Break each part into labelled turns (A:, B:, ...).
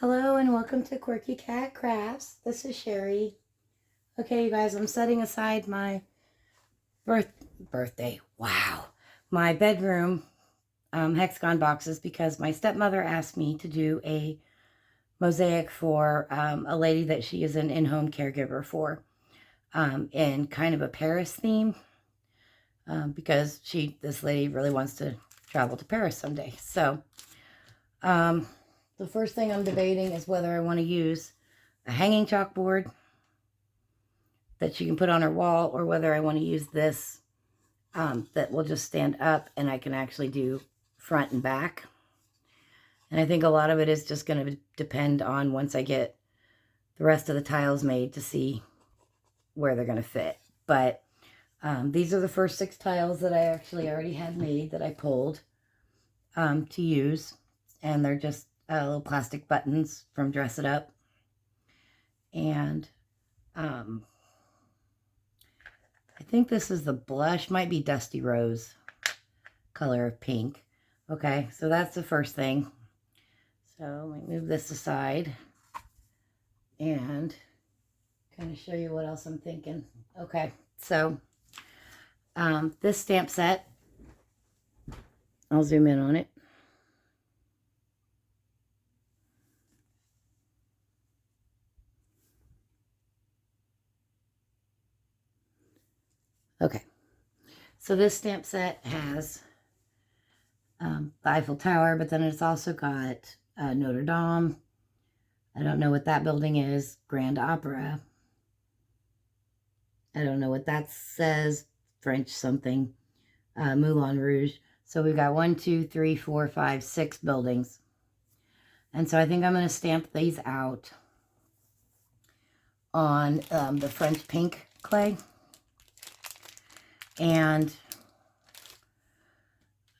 A: Hello and welcome to Quirky Cat Crafts. This is Sherry. Okay, you guys, I'm setting aside my birthday. Wow. My bedroom hexagon boxes because my stepmother asked me to do a mosaic for a lady that she is an in-home caregiver for in kind of a Paris theme because this lady really wants to travel to Paris someday. So, the first thing I'm debating is whether I want to use a hanging chalkboard that she can put on her wall or whether I want to use this that will just stand up and I can actually do front and back. And I think a lot of it is just going to depend on once I get the rest of the tiles made to see where they're going to fit. But these are the first 6 tiles that I actually already had made that I pulled to use. And they're just little plastic buttons from Dress It Up. And I think this is the blush, might be Dusty Rose color of pink. Okay, so that's the first thing. So let me move this aside and kind of show you what else I'm thinking. Okay, so this stamp set, I'll zoom in on it. Okay, so this stamp set has the Eiffel Tower, but then it's also got Notre Dame. I don't know what that building is. Grand Opera. I don't know what that says. French something. Moulin Rouge. So we've got 1, 2, 3, 4, 5, 6 buildings. And so I think I'm going to stamp these out on the French pink clay. And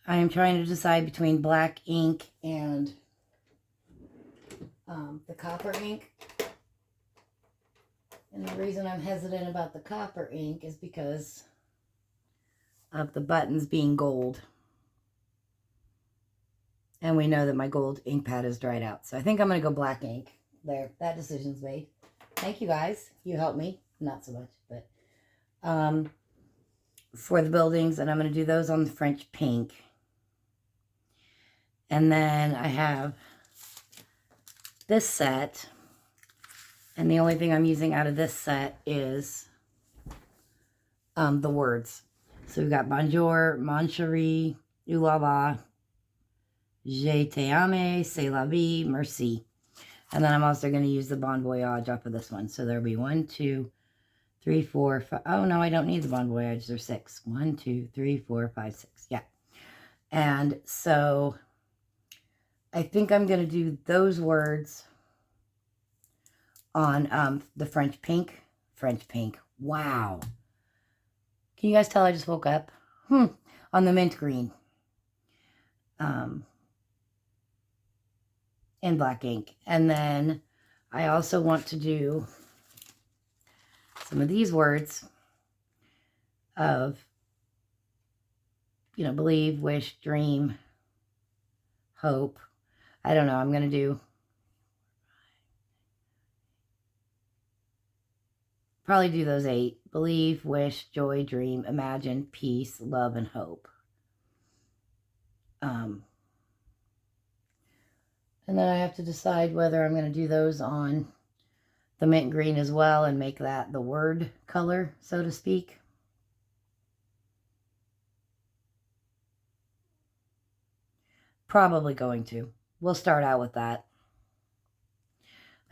A: I am trying to decide between black ink and the copper ink. And the reason I'm hesitant about the copper ink is because of the buttons being gold. And we know that my gold ink pad is dried out. So I think I'm going to go black ink. There, that decision's made. Thank you guys. You helped me. Not so much, but for the buildings, and I'm going to do those on the French pink. And then I have this set, and the only thing I'm using out of this set is the words. So we've got bonjour, mon chéri, ou la la, je t'aime, c'est la vie, merci. And then I'm also going to use the bon voyage off of this one. So there'll be 1, 2, 3, 4, 5. Oh, no, I don't need the bon voyage. There's 6. 1, 2, 3, 4, 5, 6. Yeah. And so I think I'm going to do those words on the French pink. French pink. Wow. Can you guys tell I just woke up? On the mint green. In black ink. And then I also want to do some of these words of, you know, believe, wish, dream, hope. I don't know. I'm going to do probably do those 8. Believe, wish, joy, dream, imagine, peace, love, and hope. And then I have to decide whether I'm going to do those on the mint green as well and make that the word color, so to speak. Probably going to. We'll start out with that.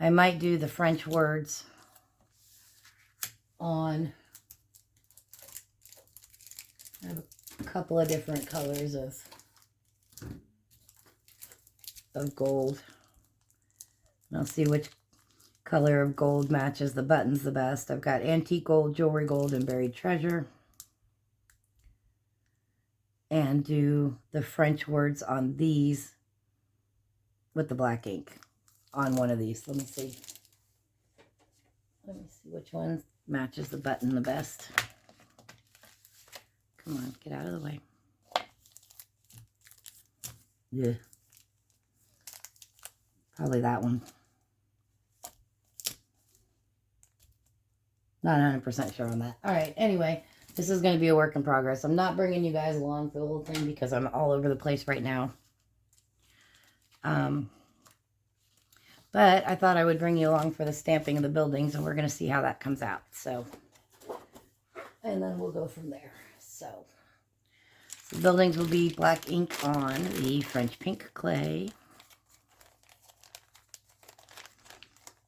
A: I might do the French words on, I have a couple of different colors of gold. And I'll see which color of gold matches the buttons the best. I've got antique gold, jewelry gold, and buried treasure. And do the French words on these with the black ink on one of these. Let me see. Let me see which one matches the button the best. Come on, get out of the way. Yeah. Probably that one. Not 100% sure on that. All right, anyway, this is going to be a work in progress. I'm not bringing you guys along for the whole thing because I'm all over the place right now. But I thought I would bring you along for the stamping of the buildings, and we're going to see how that comes out. So, and then we'll go from there. So the buildings will be black ink on the French pink clay.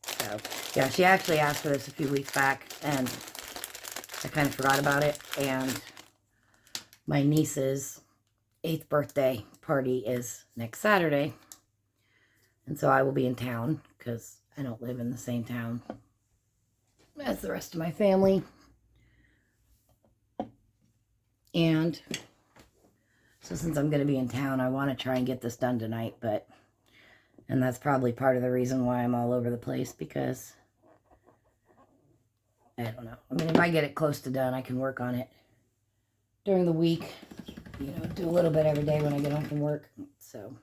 A: So, yeah, she actually asked for this a few weeks back, and I kind of forgot about it. And my niece's 8th birthday party is next Saturday. And so I will be in town because I don't live in the same town as the rest of my family. And so since I'm going to be in town, I want to try and get this done tonight. And that's probably part of the reason why I'm all over the place, because I don't know. I mean, if I get it close to done, I can work on it during the week. You know, do a little bit every day when I get home from work. So,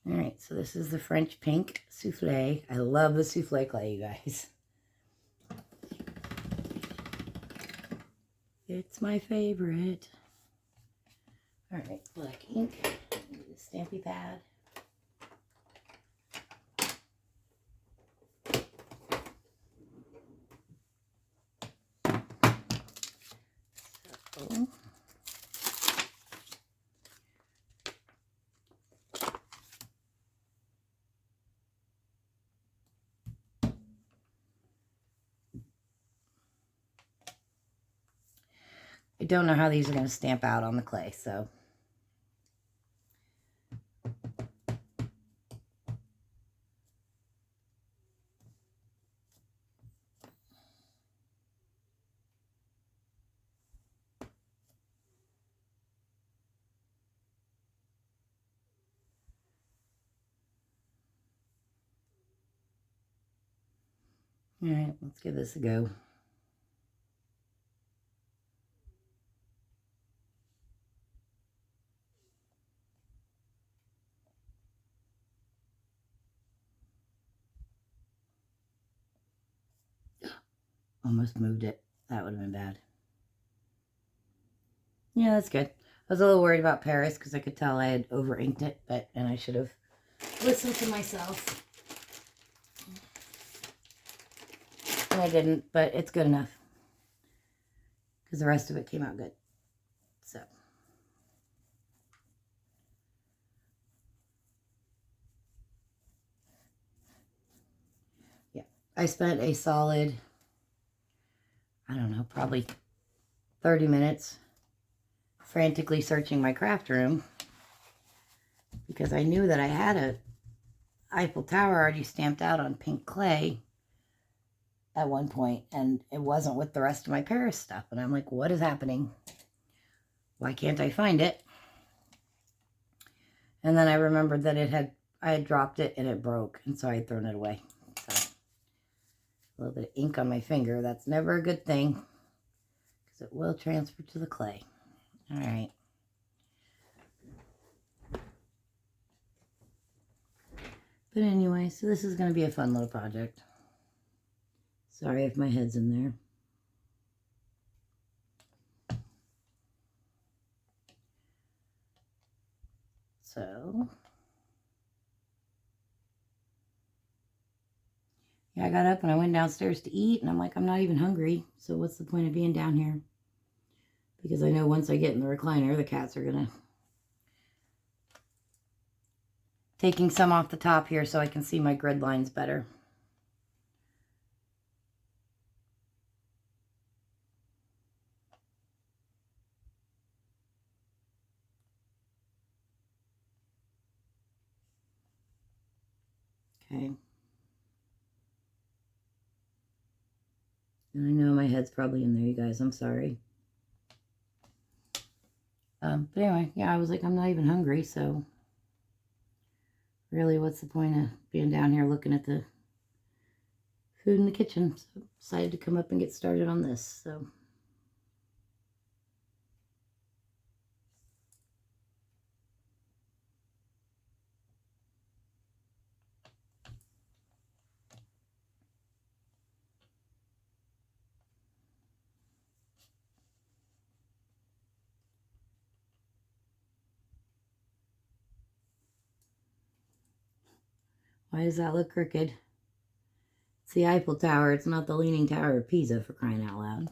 A: all right. So this is the French pink souffle. I love the souffle clay, you guys. It's my favorite. All right, black ink, stampy pad. So, I don't know how these are going to stamp out on the clay, so. All right, let's give this a go. Almost moved it. That would have been bad. Yeah, that's good. I was a little worried about Paris because I could tell I had over inked it, and I should have listened to myself. And I didn't, but it's good enough because the rest of it came out good. So. Yeah, I spent a solid, I don't know, probably 30 minutes frantically searching my craft room because I knew that I had a Eiffel Tower already stamped out on pink clay at one point, and it wasn't with the rest of my Paris stuff. And I'm like, what is happening? Why can't I find it? And then I remembered that I had dropped it and it broke, and so I had thrown it away. So a little bit of ink on my finger. That's never a good thing because it will transfer to the clay. All right. But anyway, so this is going to be a fun little project. Sorry if my head's in there. So, yeah, I got up and I went downstairs to eat, and I'm like, I'm not even hungry, so what's the point of being down here? Because I know once I get in the recliner, the cats are going to... Taking some off the top here so I can see my grid lines better. Okay. And I know my head's probably in there, you guys. I'm sorry. But anyway, yeah, I was like, I'm not even hungry, so really, what's the point of being down here looking at the food in the kitchen? So I decided to come up and get started on this, so. Why does that look crooked? It's the Eiffel Tower. It's not the Leaning Tower of Pisa, for crying out loud.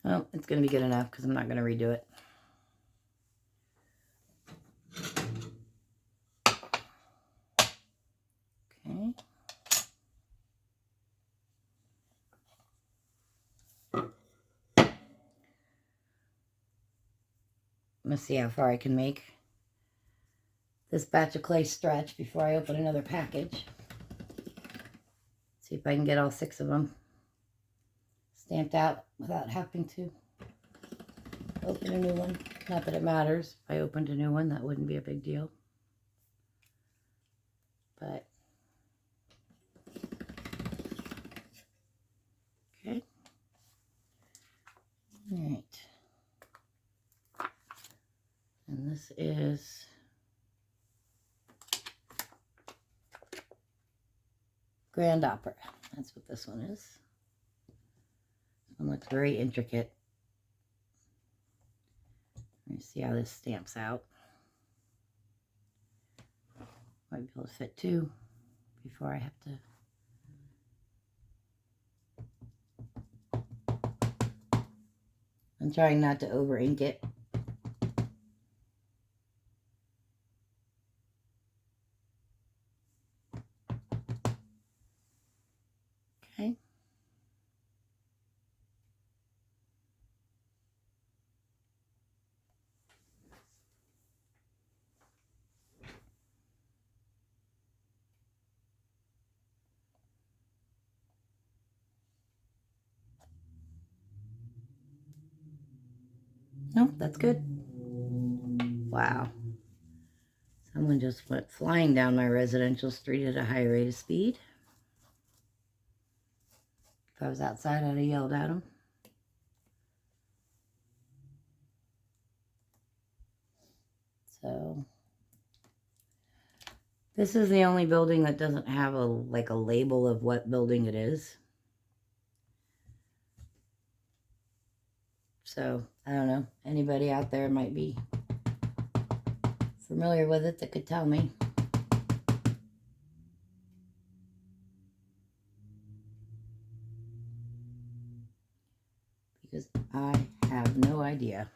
A: Well, it's going to be good enough because I'm not going to redo it. Okay. Let's see how far I can make this batch of clay stretch before I open another package. See if I can get all 6 of them stamped out without having to open a new one. Not that it matters. If I opened a new one, that wouldn't be a big deal. But, okay. All right. And this is Grand Opera. That's what this one is. This one looks very intricate. Let me see how this stamps out. Might be able to fit 2 before I have to. I'm trying not to over ink it. Okay. Nope, that's good. Wow. Someone just went flying down my residential street at a high rate of speed. If I was outside, I'd have yelled at them. So, this is the only building that doesn't have a label of what building it is. So, I don't know. Anybody out there might be familiar with it that could tell me. Because I have no idea.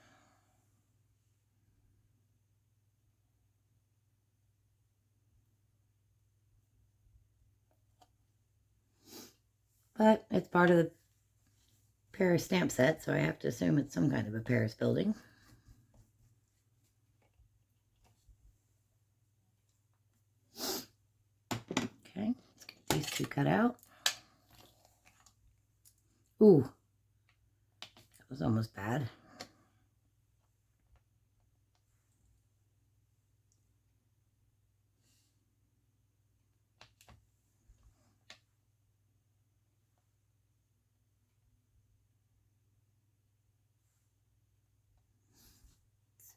A: But it's part of the Paris stamp set, so I have to assume it's some kind of a Paris building. Okay, let's get these 2 cut out. Ooh, that was almost bad.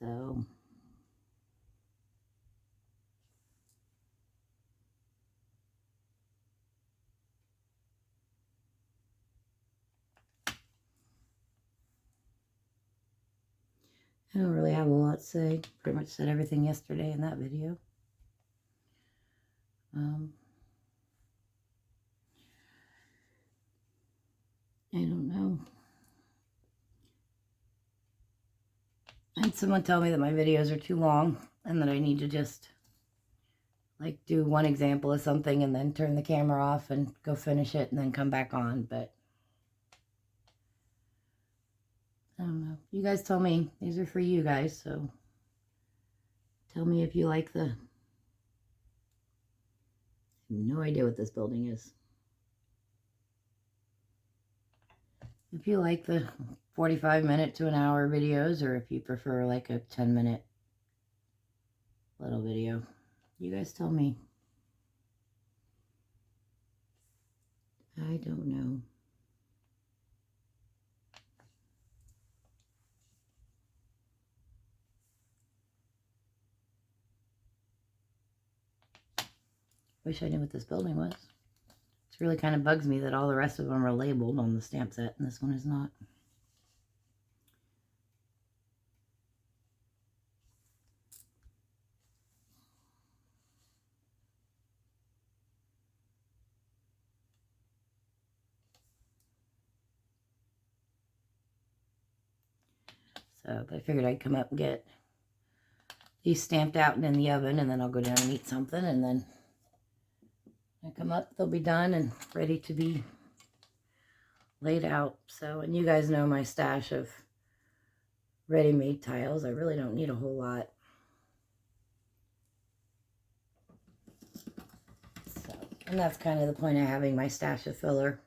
A: So, I don't really have a lot to say. Pretty much said everything yesterday in that video. I don't know. I had someone tell me that my videos are too long and that I need to just do one example of something and then turn the camera off and go finish it and then come back on, but I don't know. You guys tell me. These are for you guys, so tell me if you like the... I have no idea what this building is. If you like the 45-minute to an hour videos, or if you prefer like a 10-minute little video, you guys tell me. I don't know. Wish I knew what this building was. It really kind of bugs me that all the rest of them are labeled on the stamp set and this one is not. So, but I figured I'd come up and get these stamped out and in the oven, and then I'll go down and eat something, and then when I come up, they'll be done and ready to be laid out. So, and you guys know my stash of ready-made tiles. I really don't need a whole lot. So, and that's kind of the point of having my stash of filler.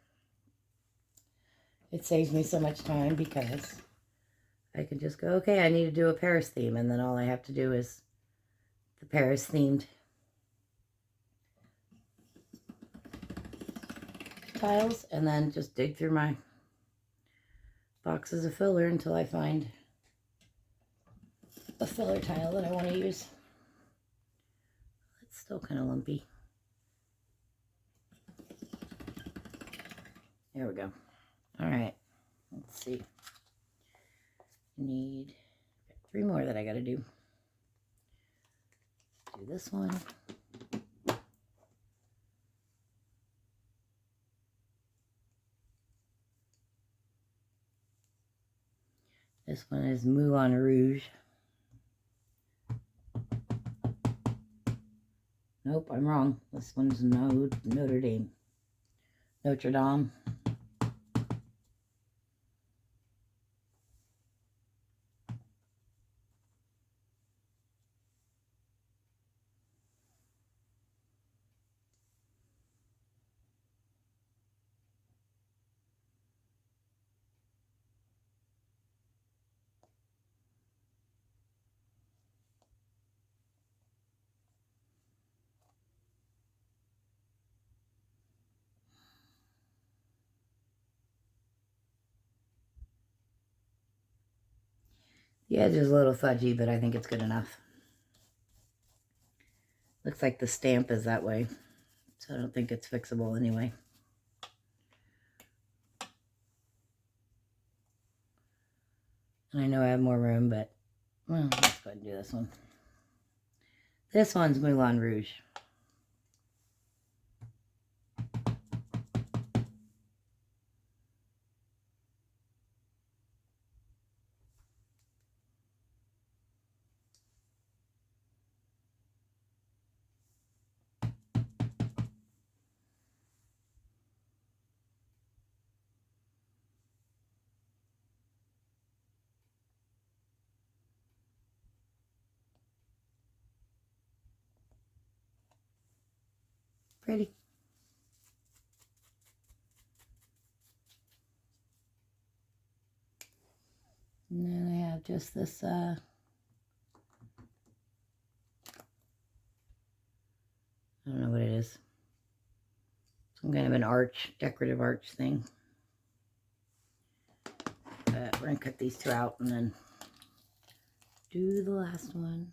A: It saves me so much time because I can just go, okay, I need to do a Paris theme, and then all I have to do is the Paris themed tiles, and then just dig through my boxes of filler until I find a filler tile that I want to use. It's still kind of lumpy. There we go. All right, let's see. Need 3 more that I got to do. Do this one. This one is Moulin Rouge. Nope, I'm wrong. This one's Notre Dame. Notre Dame. The edge is a little fudgy, but I think it's good enough. Looks like the stamp is that way, so I don't think it's fixable anyway. And I know I have more room, but well, let's go ahead and do this one. This one's Moulin Rouge. Pretty. And then I have just this, I don't know what it is. Some kind of an arch, decorative arch thing. But we're going to cut these 2 out and then do the last one.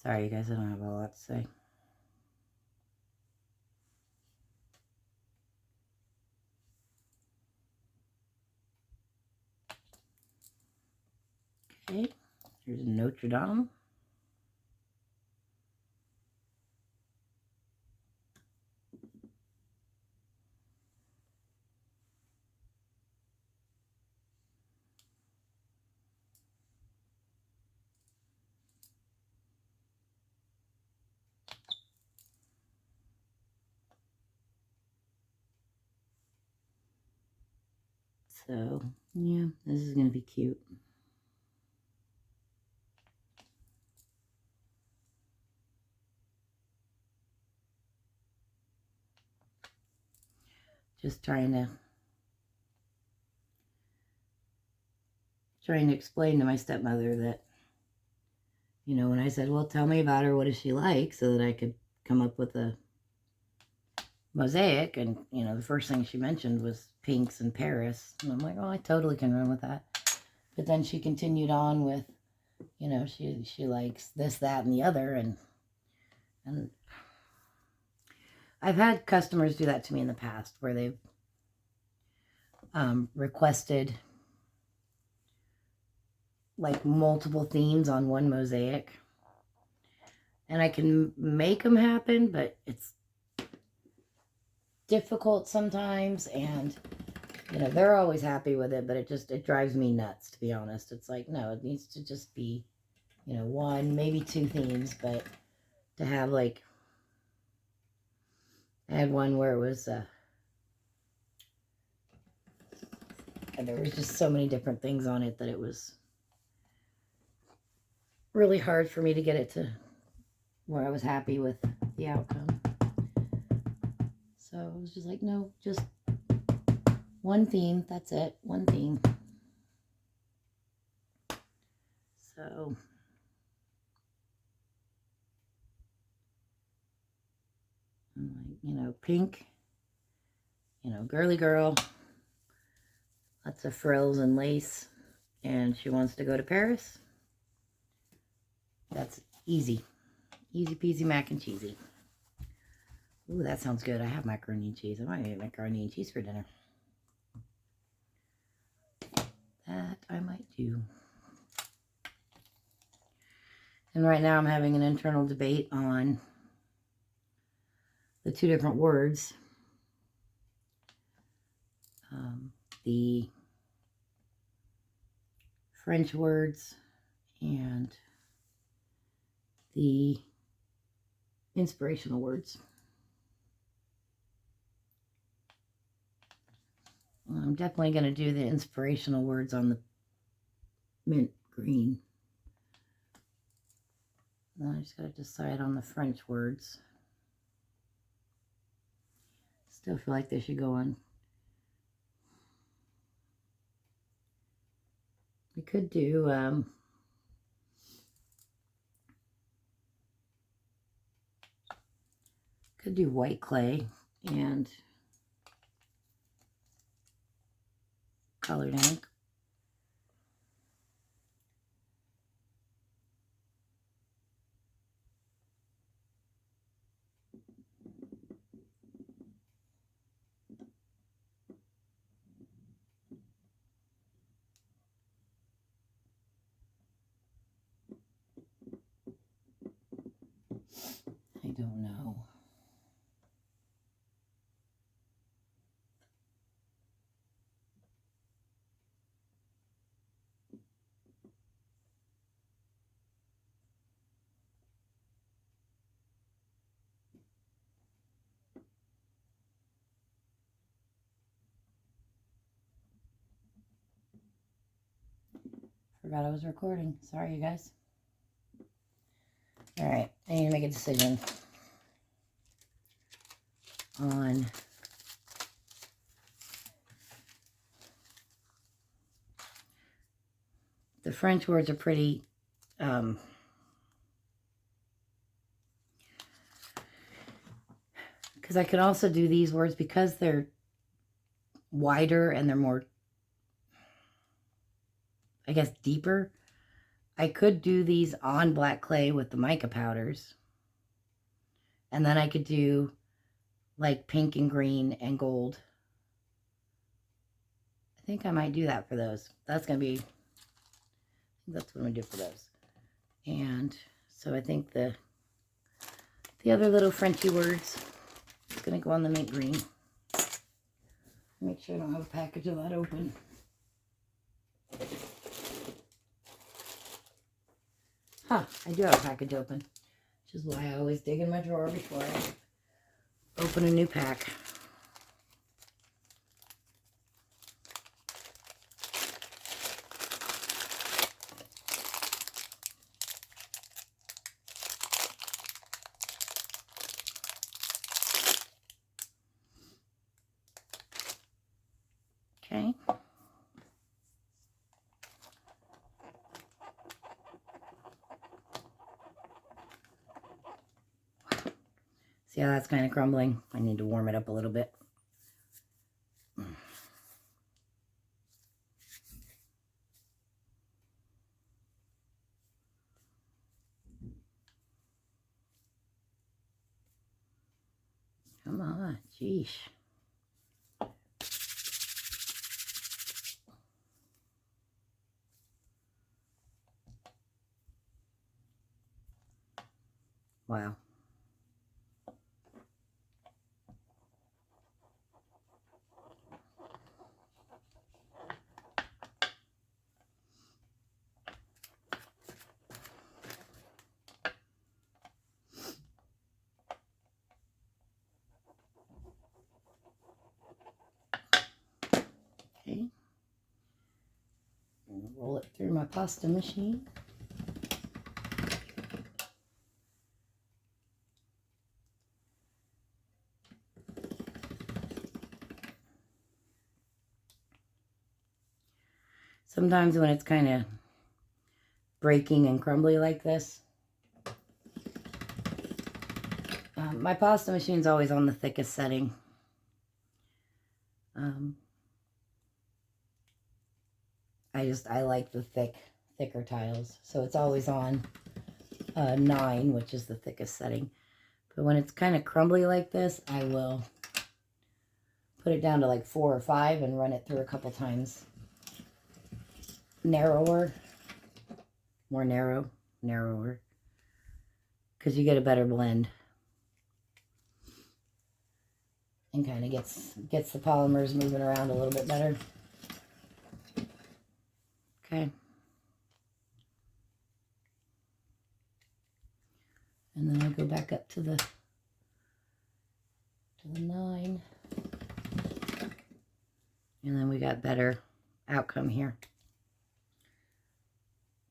A: Sorry, you guys, I don't have a lot to say. Okay, here's Notre Dame. So, yeah, this is going to be cute. just trying to explain to my stepmother that, you know, when I said, well, tell me about her, what does she like, so that I could come up with a mosaic. And, you know, the first thing she mentioned was pinks and Paris. And I'm like, oh, I totally can run with that. But then she continued on with, you know, she likes this, that, and the other. And I've had customers do that to me in the past, where they've requested like multiple themes on one mosaic. And I can make them happen, but it's difficult sometimes. And, you know, they're always happy with it, but it drives me nuts, to be honest. It's like, no, it needs to just be, you know, one, maybe two themes. But to have, like, I had one where it was, and there was just so many different things on it that it was really hard for me to get it to where I was happy with the outcome. So I was just like, no, just one theme. That's it. One theme. So I'm like, you know, pink, you know, girly girl, lots of frills and lace, and she wants to go to Paris. That's easy. Easy peasy mac and cheesy. Ooh, that sounds good. I have macaroni and cheese. I might eat macaroni and cheese for dinner. That I might do. And right now I'm having an internal debate on the two different words. The French words and the inspirational words. I'm definitely going to do the inspirational words on the mint green. Now I just got to decide on the French words. Still feel like they should go on. We could do white clay and colored ink. I don't know. Forgot I was recording. Sorry, you guys. All right, I need to make a decision on the French words are pretty because I could also do these words because they're wider and they're more, I guess, deeper. I could do these on black clay with the mica powders. And then I could do like pink and green and gold. I think I might do that for those. That's what I'm going to do for those. And so I think the other little Frenchy words is going to go on the mint green. Make sure I don't have a package of that open. Huh, I do have a package open, which is why I always dig in my drawer before I open a new pack. See how that's kind of crumbling? I need to warm it up a little bit. Come on, jeez. Wow. Okay. Roll it through my pasta machine. Sometimes when it's kind of breaking and crumbly like this, my pasta machine's always on the thickest setting. I like the thicker tiles, so it's always on 9, which is the thickest setting. But when it's kind of crumbly like this, I will put it down to like 4 or 5 and run it through a couple times. Narrower, more narrower, because you get a better blend. And kind of gets the polymers moving around a little bit better. Okay. And then I go back up to the 9. And then we got better outcome here.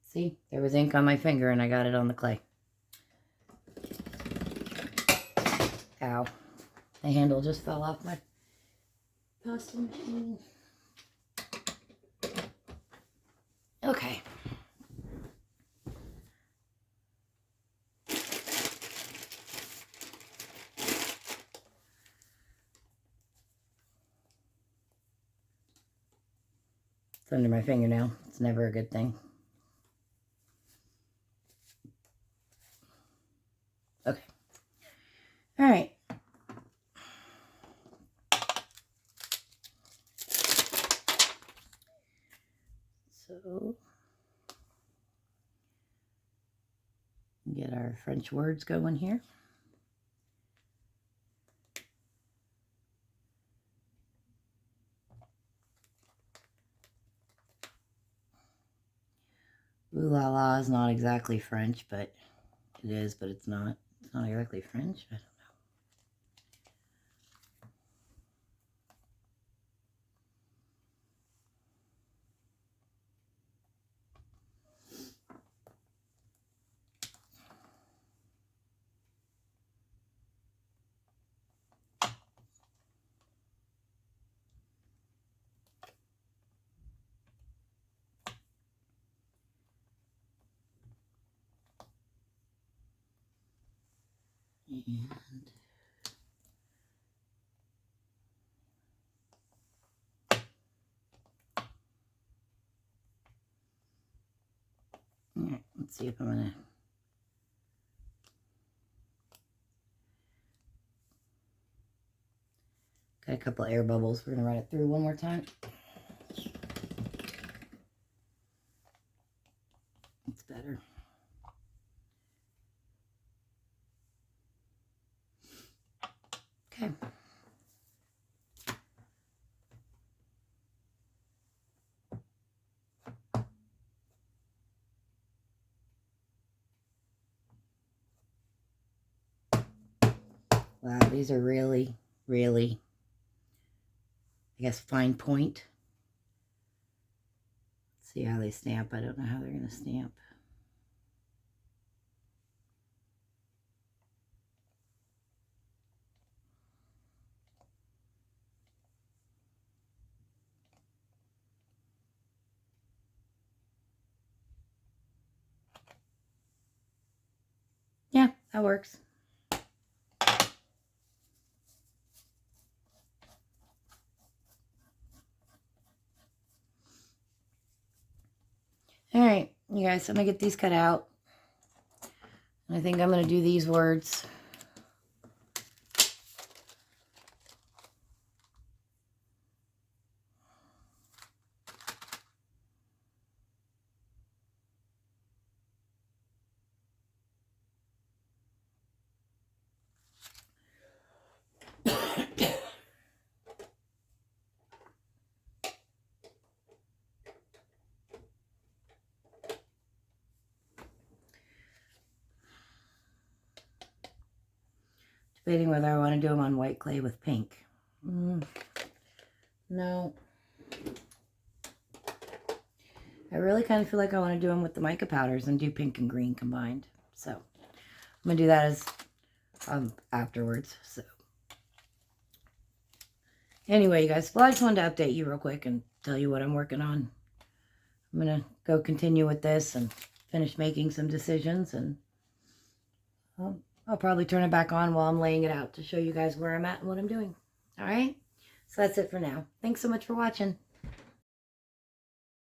A: See, there was ink on my finger and I got it on the clay. Ow. The handle just fell off my pasta machine. Okay. It's under my fingernail. It's never a good thing. Okay. All right. So, get our French words going here. Ooh la la is not exactly French, but it is, but it's not. It's not exactly French. I don't know. And all right, let's see if I'm gonna got a couple air bubbles. We're gonna run it through one more time. It's better. Okay. Wow, these are really, really, I guess, fine point. Let's see how they stamp. I don't know how they're going to stamp. Yeah, that works. All right, you guys, I'm going to get these cut out. I think I'm going to do these words. Debating whether I want to do them on white clay with pink. No. I really kind of feel like I want to do them with the mica powders and do pink and green combined. So I'm going to do that as afterwards. So anyway, you guys, well, I just wanted to update you real quick and tell you what I'm working on. I'm going to go continue with this and finish making some decisions, and I'll probably turn it back on while I'm laying it out to show you guys where I'm at and what I'm doing. All right? So that's it for now. Thanks so much for watching.